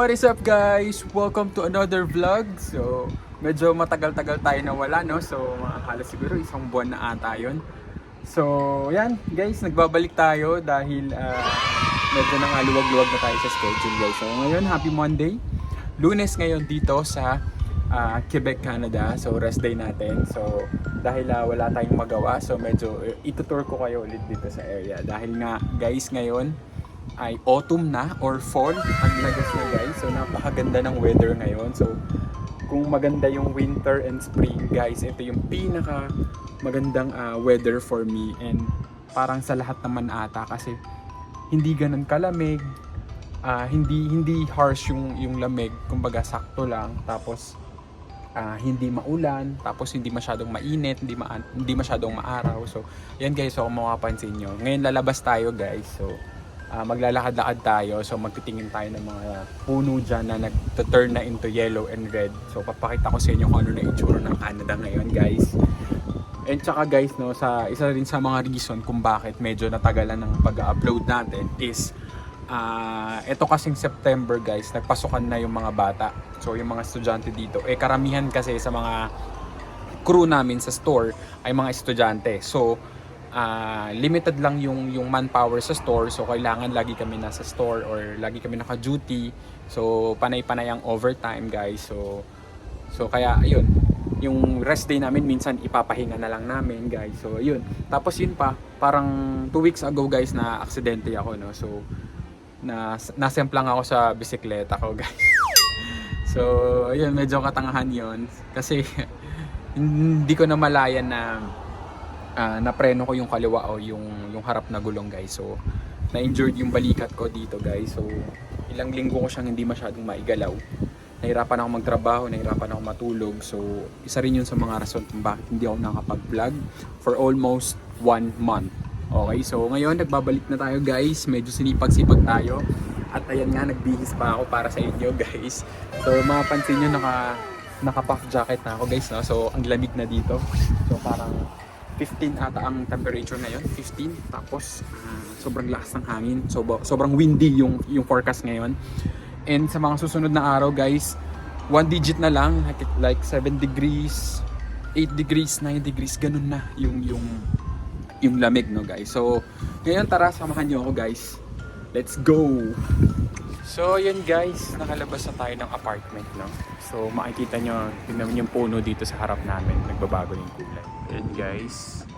What is up guys? Welcome to another vlog. So, medyo matagal-tagal tayo nawala, no? So, halos siguro isang buwan na ata yun. So, yan guys, nagbabalik tayo dahil medyo nangaluwag-luwag na tayo sa schedule guys. So, ngayon, happy Monday. Lunes ngayon dito sa Quebec, Canada. So, rest day natin. So, dahil wala tayong magawa, so medyo itutour ko kayo ulit dito sa area. Dahil nga guys, ngayon ay autumn na or fall ang lagas na guys. So napakaganda ng weather ngayon. So kung maganda yung winter and spring guys, ito yung pinaka magandang weather for me, and parang sa lahat naman ata kasi hindi ganun kalamig, hindi harsh yung lamig, kumbaga sakto lang, tapos hindi maulan, tapos hindi masyadong mainit, hindi masyadong maaraw. So yan guys, so kung mapapansin nyo, ngayon lalabas tayo guys. So maglalakad-lakad tayo, so magtitingin tayo ng mga puno dyan na nag-turn na into yellow and red. So papakita ko sa inyo kung ano na itsura ng Canada ngayon guys. And tsaka guys, no, isa rin sa mga reason kung bakit medyo natagalan ng pag-upload natin is ito kasing September guys, nagpasukan na yung mga bata. So yung mga estudyante dito, karamihan kasi sa mga crew namin sa store ay mga estudyante. So limited lang yung manpower sa store, so kailangan lagi kami nasa store or lagi kami naka-duty. So panay-panay ang overtime guys. So kaya ayun, yung rest day namin minsan ipapahinga na lang namin guys. So ayun, tapos yun pa, parang 2 weeks ago guys na aksidente ako, no. So nasemplang ako sa bisikleta ko guys. So ayun, medyo katangahan yun kasi hindi ko na malayan na napreno ko yung kaliwa o yung harap na gulong guys. So na-injured yung balikat ko dito guys. So ilang linggo ko siyang hindi masyadong maigalaw. Nahirapan ako magtrabaho, nahirapan ako matulog. So isa rin yun sa mga rason kung bakit hindi ako nakapag-vlog for almost 1 month. Okay, so ngayon nagbabalik na tayo guys. Medyo sinipag-sipag tayo. At ayan nga, nagbihis pa ako para sa inyo guys. So mapapansin nyo, naka-puff jacket na ako guys, no? So ang lamig na dito. So parang 15 ata ang temperature ngayon, 15. Tapos sobrang lakas ng hangin, sobrang windy yung forecast ngayon. And sa mga susunod na araw guys, 1 digit na lang, like 7 degrees, 8 degrees, 9 degrees, ganun na yung lamig, no guys. So ngayon, tara, samahan nyo ako guys. Let's go! So yun guys, nakalabas na tayo ng apartment, no? So makikita nyo, tingnan yung puno dito sa harap namin, nagbabago yung kulay. Yan guys.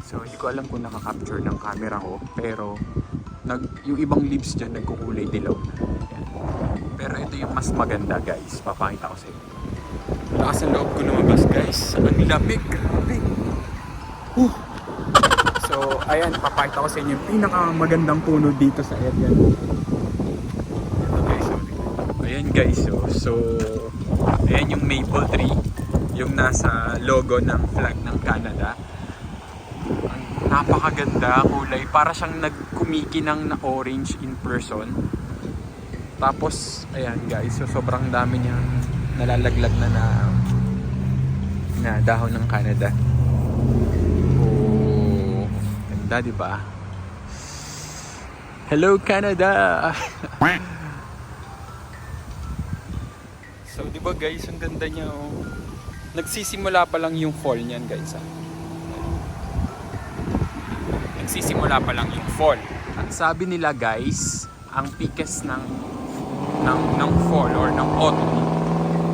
So hindi ko alam kung nakaka-capture ng camera ko, pero yung ibang leaves dyan nagkukulay dilaw na. Yan. Pero ito yung mas maganda guys, papakita ko sa inyo. Lakas ang loob ko lumabas guys, ang lamig, grabe. So ayan, papakita ko sa inyo yung pinakamagandang puno dito sa area. Ayan guys, so ayan yung maple tree, yung nasa logo ng flag ng Canada. Ang napakaganda, kulay, para siyang nagkumikinang na orange in person. Tapos ayan guys, so sobrang dami niyang nalalaglag na dahon ng Canada. Oh, ganda, di ba? Hello Canada. So di ba guys, ang ganda niya, oh. Nagsisimula pa lang yung fall niyan guys, Nagsisimula pa lang yung fall. At sabi nila guys, ang peakest ng fall or ng autumn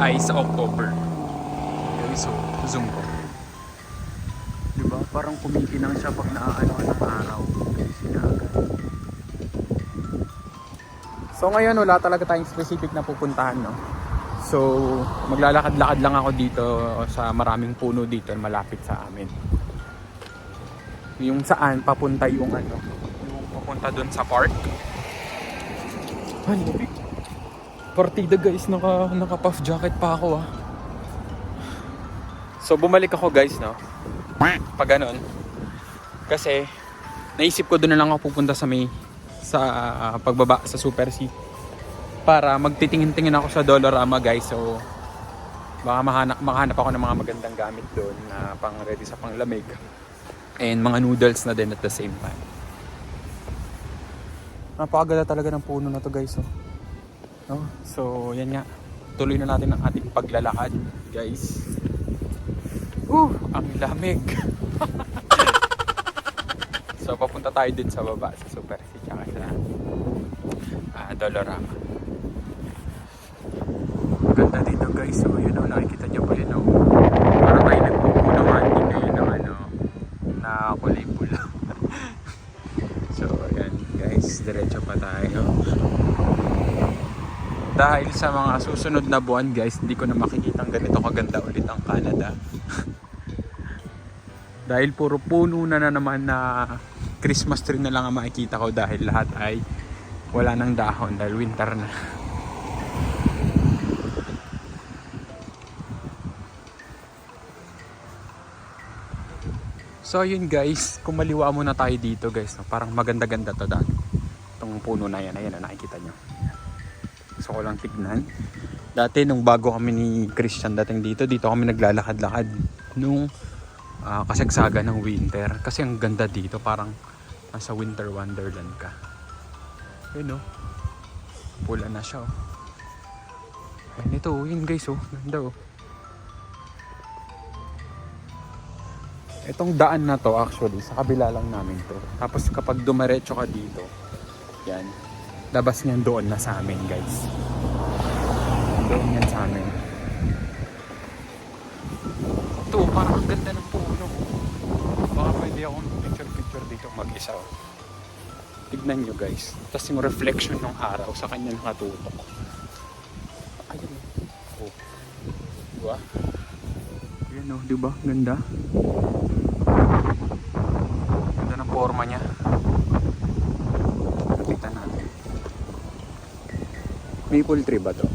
ay sa October. Okay, so zoom ko. Di ba? Parang kumikinang siya pag naaano ng araw. So ngayon wala talaga tayong specific na pupuntahan, no? So maglalakad-lakad lang ako dito sa maraming puno dito malapit sa amin. Yung saan papunta yung yung papunta doon sa park. Ay, lamig. Partida guys, naka-puff jacket pa ako, So bumalik ako guys, no? Pag ganun. Kasi naisip ko doon na lang ako pupunta sa pagbaba sa Super C. Para magtitingin-tingin ako sa Dollarama guys. So baka makahanap ako ng mga magandang gamit doon na pang ready sa panglamig. And mga noodles na din at the same time. Napakaganda talaga ng puno na to guys, oh. No? So, yan nga. Tuloy na natin ang ating paglalakad, guys. Ang lamig. So, papunta tayo din sa baba sa Super C tsaka sa Dolorama. Ganda dito, guys. So, yun o, nakikita nyo pa yun o. Parang tayo nagpupunaman din ngayon ng na kulay pula. So, ayan, guys. Diretso pa tayo. Dahil sa mga susunod na buwan, guys, hindi ko na makikitang ganito kaganda ulit ang Canada. Dahil puro puno na naman na Christmas tree na lang ang makikita ko dahil lahat ay wala nang dahon dahil winter na. So yun guys, kumaliwa muna tayo dito guys. Parang maganda-ganda to dati. Itong puno na yan, ayan na nakikita nyo. Gusto ko lang tignan. Dati nung bago kami ni Christian dating dito kami naglalakad-lakad nung kasagsagan ng winter. Kasi ang ganda dito, parang nasa winter wonderland ka. Yun o. Pula na siya o. Ayun ito o, yun guys o. Ganda o. Itong daan na to actually, sa kabila lang namin to. Tapos kapag dumaretso ka dito, yan. Labas niyan doon na sa amin guys. Doon yan sa amin. Ito, parang ang ganda ng puno. Baka pwede akong picture dito mag-isa. Tignan nyo guys. Tapos yung reflection ng araw sa kanya nakatutok. Ayun. Oh. Diba? Ayan o, diba? Ganda. Ganda ng forma niya. Kapitan natin. Maple tree ba to?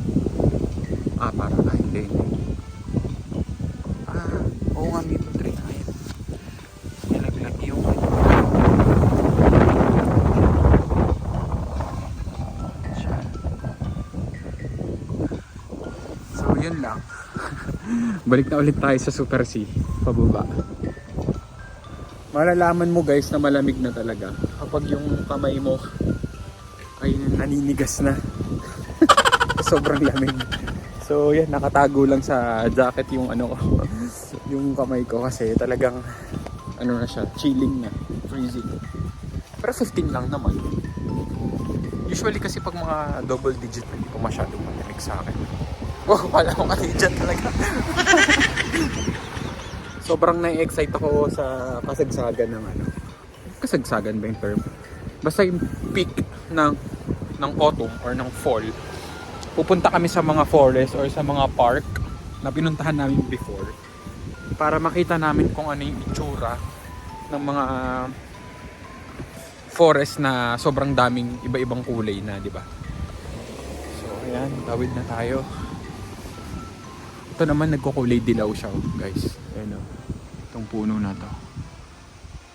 Parang hindi. Oo nga, maple tree na yun. Nilaglag yung so yun lang. Balik na ulit tayo sa Super C pababa. Malalaman mo guys na malamig na talaga kapag yung kamay mo ay naninigas na. Sobrang lamig. So yan, nakatago lang sa jacket yung yung kamay ko kasi talagang na siya, chilling na, freezing. Pero 15 lang naman. Usually kasi pag mga double digit hindi po masyadong malamig sa akin. Wow, wala akong dyan talaga. Sobrang na-excite ako sa kasagsagan ng kasagsagan ba yung term? Basta yung peak ng autumn or ng fall. Pupunta kami sa mga forest or sa mga park na pinuntahan namin before para makita namin kung ano yung itsura ng mga forest na sobrang daming iba-ibang kulay na, di ba? So, ayan, tawid na tayo. Ito naman nagkukulay dilaw siya, guys. Ayan o. Itong puno na to.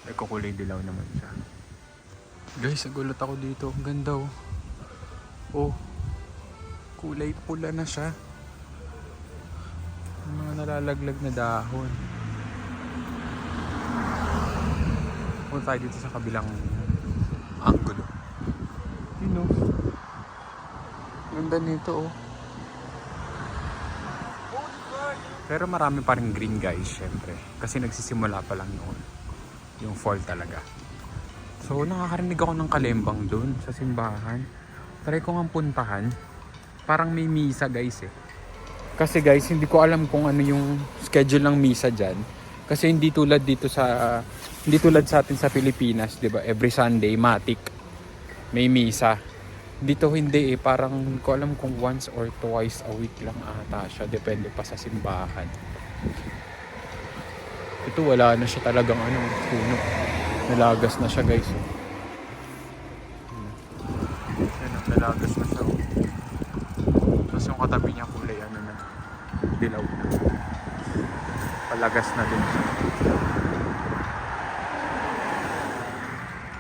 Nagkukulay dilaw naman siya. Guys, nagulat ako dito. Ang ganda o. Oh. Kulay pula na siya. Mga nalalaglag na dahon. Punta tayo dito sa kabilang angulo. Yun o. Ganda nito o. Pero marami pa rin green guys, syempre. Kasi nagsisimula pa lang noon. Yung fall talaga. So nakakarinig ako ng kalembang doon sa simbahan. Try ko nga puntahan. Parang may misa guys eh. Kasi guys, hindi ko alam kung ano yung schedule ng misa dyan. Kasi hindi tulad sa atin sa Pilipinas, 'di ba? Every Sunday, matik may misa. Dito hindi eh, parang hindi ko alam kung once or twice a week lang ata siya. Depende pa sa simbahan. Ito wala na siya talagang puno. Nalagas na siya guys. Nalagas na siya. Tapos yung katabi niya kulay na dilaw na. Palagas na din siya.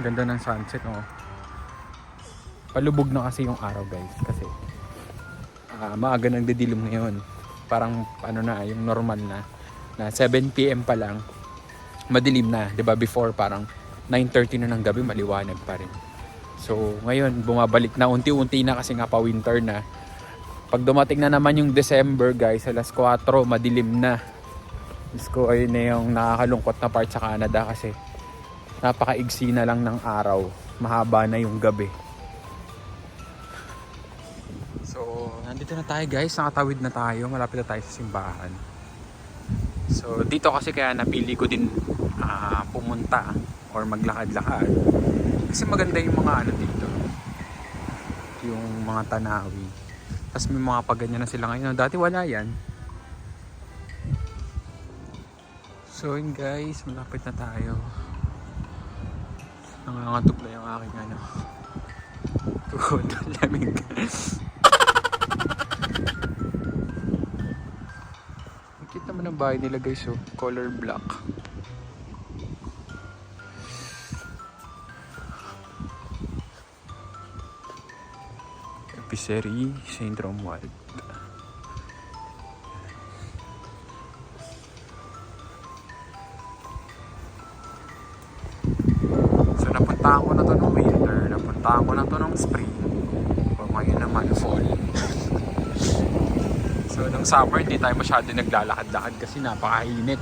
Ganda ng sunset oh. Palubog na kasi yung araw guys kasi maaga nang didilim ngayon. Parang yung normal na 7 PM pa lang madilim na, 'di ba? Before parang 9:30 na ng gabi maliwanag pa rin. So ngayon bumabalik na unti-unti na kasi nga pa winter na. Pag dumating na naman yung December guys, alas 4, madilim na. Diyos ko, ayun na yung nakakalungkot na part sa Canada kasi napakaigsi na lang ng araw. Mahaba na yung gabi. So, nandito na tayo guys. Nakatawid na tayo. Malapit na tayo sa simbahan. So, dito kasi kaya napili ko din pumunta or maglakad-lakad. Kasi maganda yung mga ano dito. Yung mga tanawin. Tapos may mga paganyan na sila ngayon. Dati wala yan. So yun guys, malapit na tayo. Nangangatog na yung aking ano. Tuhod, lamig. Nakita naman ang bahay nila guys, oh. Color black. Epicerie St. Romuald. So napuntahan ko na to ng winter, napuntahan ko na to ng spring. O ngayon naman fall. So nung summer hindi tayo masyado naglalakad-lakad kasi napakainit.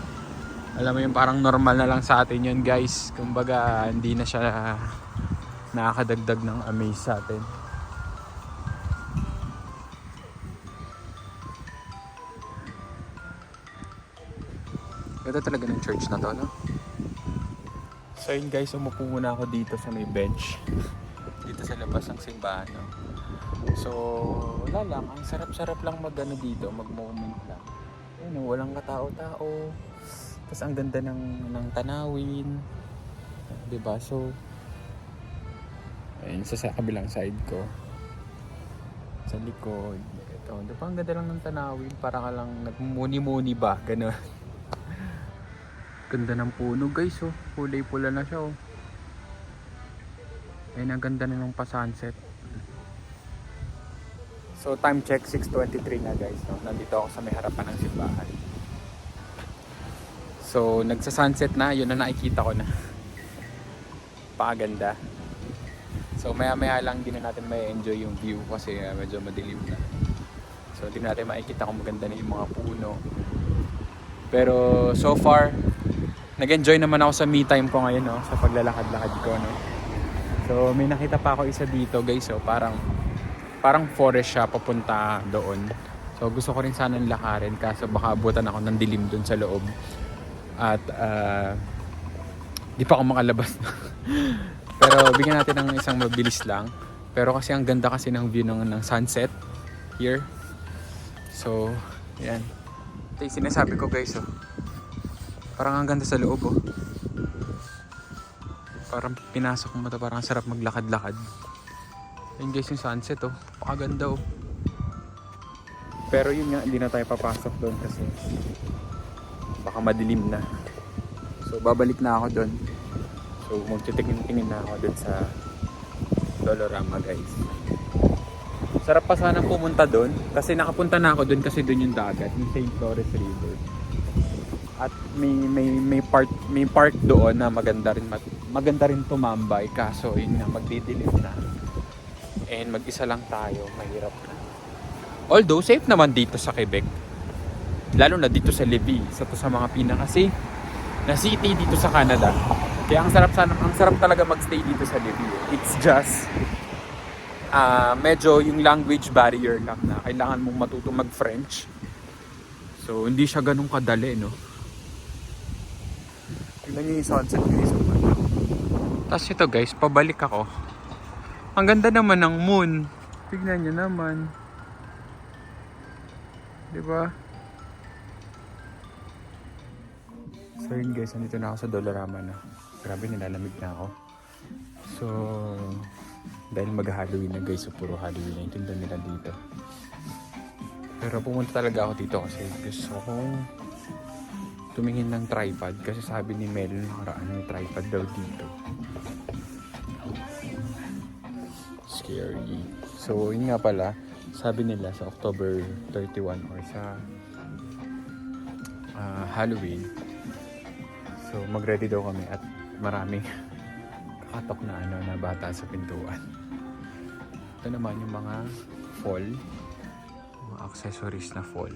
Alam mo yung parang normal na lang sa atin yun guys. Kumbaga hindi na siya nakakadagdag ng amaze sa atin. Ganda talaga ng church na to, no? So yun guys, umupo muna ako dito sa may bench. Dito sa labas ng simbahan, no? So, wala lang. Ang sarap-sarap lang mag-ano dito, mag-moment lang. Ayun, walang katao-tao. Tapos ang ganda ng tanawin. Diba? So, ayun, sa kabilang side ko. Sa likod. Ito, diba? Ang ganda lang ng tanawin. Para ka lang nagmumuni-muni ba? Gano'n. Ganda ng puno guys, oh. Kulay pula na siya, oh. Ayun, ang ganda na ng pa-sunset. So time check 6:23 na guys, no? Nandito ako sa may harapan ng simbahan. So nagsa-sunset na, yun na nakikita ko na. Pakaganda. So maya-maya lang din na natin may enjoy yung view kasi medyo madilim na. So hindi natin makikita kung maganda na yung mga puno. Pero so far nag-enjoy naman ako sa me time ko ngayon, no? Sa paglalakad-lakad ko, no? So may nakita pa ako isa dito guys, oh, parang forest siya papunta doon. So gusto ko rin sanang lakarin kaso baka abutan ako ng dilim doon sa loob. At di pa ako makalabas. Pero bigyan natin ng isang mabilis lang. Pero kasi ang ganda kasi ng view ng sunset here. So yan. Ito yung sinasabi ko guys, oh. Parang ang ganda sa loob, oh. Parang pinasok mo ito, parang sarap maglakad-lakad. Ayun guys yung sunset, oh. Pakaganda, oh. Pero yun nga, hindi na tayo papasok doon kasi baka madilim na. So babalik na ako doon. So magtitingin-tingin na ako doon sa Dolorama guys. Sarap pa sanang pumunta doon kasi nakapunta na ako doon kasi doon yung dagat, yung St. Flores River. At may park doon na maganda rin tumambay kaso yun nga magdidilim na. And mag-isa lang tayo, mahirap na. Although safe naman dito sa Quebec. Lalo na dito sa Lévis, isa to sa mga pinaka-safe na city dito sa Canada. Kaya ang sarap talaga magstay dito sa Lévis. It's just medyo yung language barrier lang na kailangan mong matutong mag-French. So hindi siya ganun kadali, no? Tignan nyo yung sunset guys. Tapos ito guys, pabalik ako. Ang ganda naman ng moon. Tignan nyo naman. Diba? So yun guys, nandito na ako sa Dolorama na. Grabe, nilalamig na ako. So, dahil mag-Halloween na guys, so puro Halloween na yung tinda nila dito. Pero pumunta talaga ako dito kasi gusto kong tumingin ng tripod kasi sabi ni Mel nakaraan may tripod daw dito. Scary. So yun nga pala, sabi nila sa October 31 or sa Halloween, so mag-ready daw kami at maraming kakatok na bata sa pintuan. Ito naman yung mga fall accessories na fall.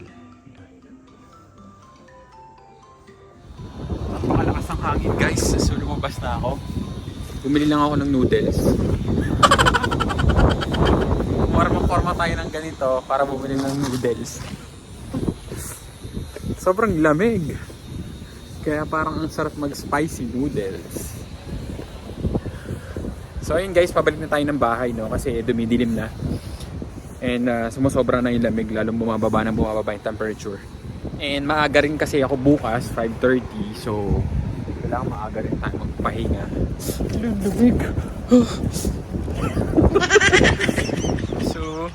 Napakalakas ng hangin guys, so lumabas na ako. Bumili lang ako ng noodles. Forma tayo ng ganito para bumili ng noodles. Sobrang lamig. Kaya parang ang sarap mag spicy noodles. So ayun guys, pabalik na tayo ng bahay, no? Kasi dumidilim na. And sumusobra na yung lamig, lalong bumababa yung temperature. And maaga rin kasi ako bukas, 5:30. So kailangan maaga rin tayo magpahinga. Lamig. So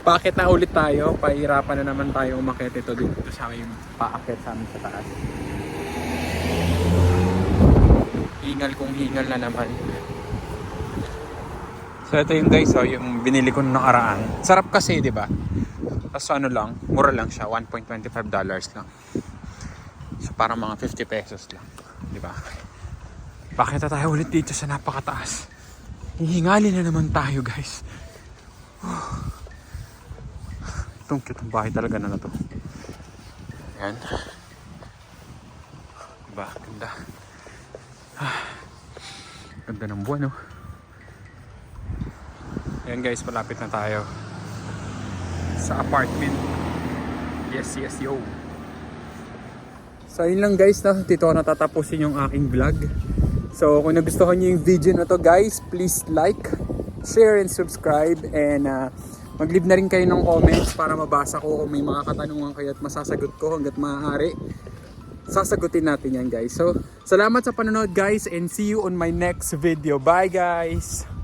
paakit na ulit tayo. Pahirapan na naman tayo umakyat ito dito sa amin, paakyat sa amin sa taas. Hingal kung hingal na naman. So ito yung guys, oh, yung binili ko nung nakaraan. Sarap kasi, di ba? Tapos ano lang, mura lang siya, $1.25 lang. So parang mga 50 pesos lang, di ba? Bakit tayo ulit dito sa napakataas? Hihingali na naman tayo, guys. Itong cute ng bahay talaga na to. Ayan. Diba? Ganda. Ganda ng buwan, no? Ayan guys, malapit na tayo sa apartment. Yes, yo. So yun lang guys, no? Dito ko natatapusin yung aking vlog. So kung nagustuhan nyo yung video na to guys, please like, share, and subscribe. And mag-leave na rin kayo ng comments para mabasa ko kung may mga katanungan kayo at masasagot ko hanggat maaari. Sasagutin natin yan guys. So salamat sa panonood guys, and see you on my next video. Bye guys!